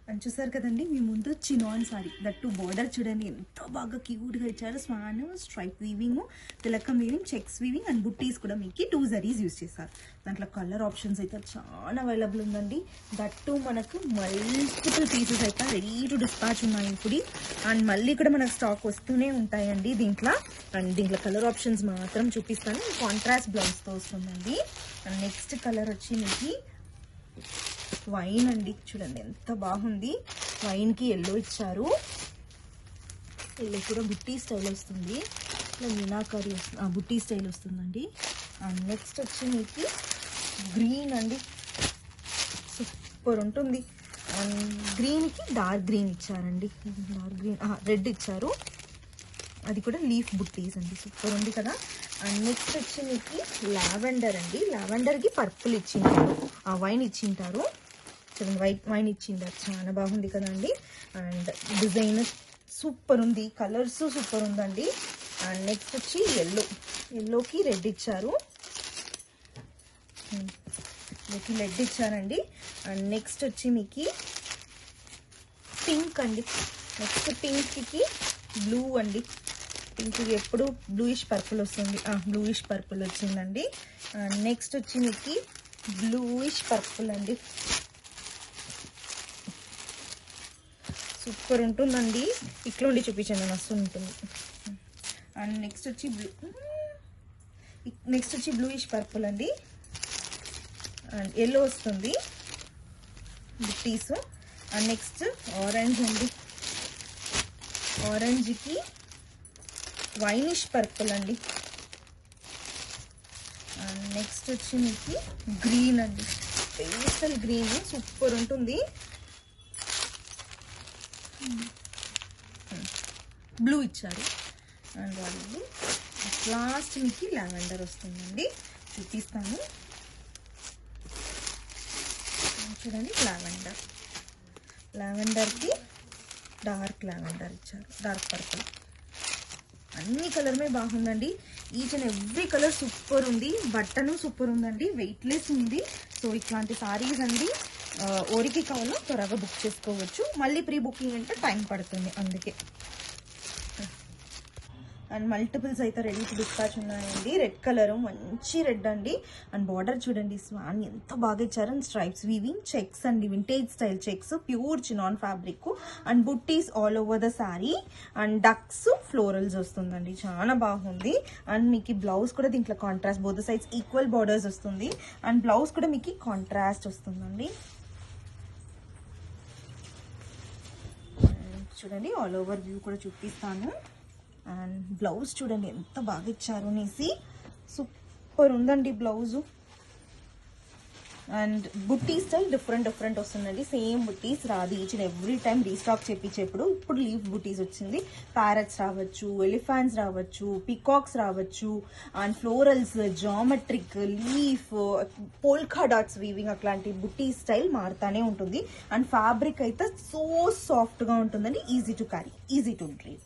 అని చూసారు కదండి మీ ముందు చినాన్ సారీ దట్టు బోర్డర్ చూడండి ఎంత బాగా క్యూట్గా ఇచ్చారు. స్వాన్ స్ట్రైప్ వీవింగ్, తిలకం వీవింగ్, చెక్స్ వీవింగ్ అండ్ బుట్టీస్ కూడా మీకు 2 జరీస్ యూజ్ చేశారు. దాంట్లో కలర్ ఆప్షన్స్ అయితే చాలా అవైలబుల్ ఉందండి. దట్టు మనకు మల్టిపుల్ పీసెస్ అయితే రెడీ టు డిస్పాచ్ ఉన్నాయి ఇప్పుడు. అండ్ మళ్ళీ కూడా మనకు స్టాక్ వస్తూనే ఉంటాయండి దీంట్లో. అండ్ దీంట్లో కలర్ ఆప్షన్స్ మాత్రం చూపిస్తాను. కాంట్రాస్ట్ బ్లౌజ్తో వస్తుందండి. అండ్ నెక్స్ట్ కలర్ వచ్చి మీకు వైన్ అండి. చూడండి ఎంత బాగుంది. వైన్కి ఎల్లో ఇచ్చారు. ఎల్లో కూడా బుట్టి స్టైల్ వస్తుంది. ఇలా మీనాకారి బుట్టి స్టైల్ వస్తుందండి. అండ్ నెక్స్ట్ వచ్చి మీకు గ్రీన్ అండి, సూపర్ ఉంటుంది. అండ్ గ్రీన్కి డార్క్ గ్రీన్ ఇచ్చారండి. డార్క్ గ్రీన్ రెడ్ ఇచ్చారు. అది కూడా లీఫ్ బుట్టీస్ అండి, సూపర్ ఉంది కదా. అండ్ నెక్స్ట్ వచ్చి మీకు లావెండర్ అండి. లావెండర్కి పర్పుల్ ఇచ్చింటారు, వైన్ ఇచ్చింటారు. చూడండి వైన్ ఇచ్చింటారు, చాలా బాగుంది కదండి. అండ్ డిజైన్ సూపర్ ఉంది, కలర్స్ సూపర్ ఉందండి. అండ్ నెక్స్ట్ వచ్చి ఎల్లోకి రెడ్ ఇచ్చారు. రెడ్ ఇచ్చారండి. అండ్ నెక్స్ట్ వచ్చి మీకు పింక్ అండి. నెక్స్ట్ పింక్కి బ్లూ అండి. పింక్ ఎప్పుడు బ్లూయిష్ పర్పుల్ వస్తుంది, బ్లూయిష్ పర్పుల్ వచ్చిందండి. నెక్స్ట్ వచ్చి మీకు బ్లూయిష్ పర్పుల్ అండి, సూపర్ ఉంటుందండి. ఇట్లా ఉండి చూపించండి, మస్తు ఉంటుంది. అండ్ నెక్స్ట్ వచ్చి బ్లూయిష్ పర్పుల్ అండి. అండ్ ఎల్లో వస్తుంది బుట్టీస్. అండ్ నెక్స్ట్ ఆరెంజ్ అండి. ఆరెంజ్కి వైనిష్ పర్పుల్ అండి. అండ్ నెక్స్ట్ వచ్చి మీకు గ్రీన్ అండి, పేస్టల్ గ్రీన్ సూపర్ ఉంటుంది. బ్లూ ఇచ్చారు. అండ్ వాళ్ళు లాస్ట్ మీకు లావెండర్ వస్తుందండి, చూపిస్తాను చూడండి. లావెండర్కి డార్క్ లావెండర్ ఇచ్చారు, డార్క్ పర్పుల్. అన్ని కలర్మే బాగుందండి. Each and every colour super ఉంది. బట్టను సూపర్ ఉందండి, వెయిట్లెస్ ఉంది. సో ఇట్లాంటి సారీస్ అండి ఓరికి కావాలో త్వరగా బుక్ చేసుకోవచ్చు. మళ్ళీ ప్రీ బుకింగ్ అంటే టైం పడుతుంది, అందుకే. అండ్ మల్టిపుల్స్ అయితే రెడీ టు డిస్పాచ్ ఉన్నాయండి. రెడ్ కలర్ మంచి రెడ్ అండి. అండ్ బార్డర్ చూడండి, స్వాన్ ఎంత బాగా ఇచ్చారు. అండ్ స్ట్రైప్స్ వీవింగ్, చెక్స్ అండి, vintage style checks, pure chinon fabric. And butties all over the sari. And ducks florals వస్తుందండి, చాలా బాగుంది. అండ్ మీకు బ్లౌజ్ కూడా దీంట్లో contrast, both sides equal borders వస్తుంది. అండ్ బ్లౌజ్ కూడా మీకు కాంట్రాస్ట్ వస్తుందండి. చూడండి ఆల్ ఓవర్ వ్యూ కూడా చూపిస్తాను. అండ్ బ్లౌజ్ చూడండి ఎంత బాగా ఇచ్చారు అనేసి, సూపర్ ఉందండి blouse. And butti style different వస్తుందండి. సేమ్ బుట్టీస్ రాదు, each and every time restock చేపించేప్పుడు. ఇప్పుడు లీఫ్ బుట్టీస్ వచ్చింది. ప్యారెట్స్ రావచ్చు, ఎలిఫాంట్స్ రావచ్చు, పికాక్స్ రావచ్చు. And florals, geometric, leaf, polka dots weaving, అట్లాంటి బుట్టీ స్టైల్ మారుతానే ఉంటుంది. అండ్ ఫ్యాబ్రిక్ అయితే సో సాఫ్ట్గా ఉంటుందండి. Easy to carry, easy to drape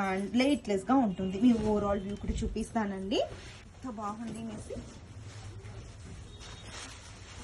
and వెయిట్లెస్గా ఉంటుంది. మీ ఓవరాల్ వ్యూ కూడా చూపిస్తానండి, ఎంత బాగుంది అనేసి.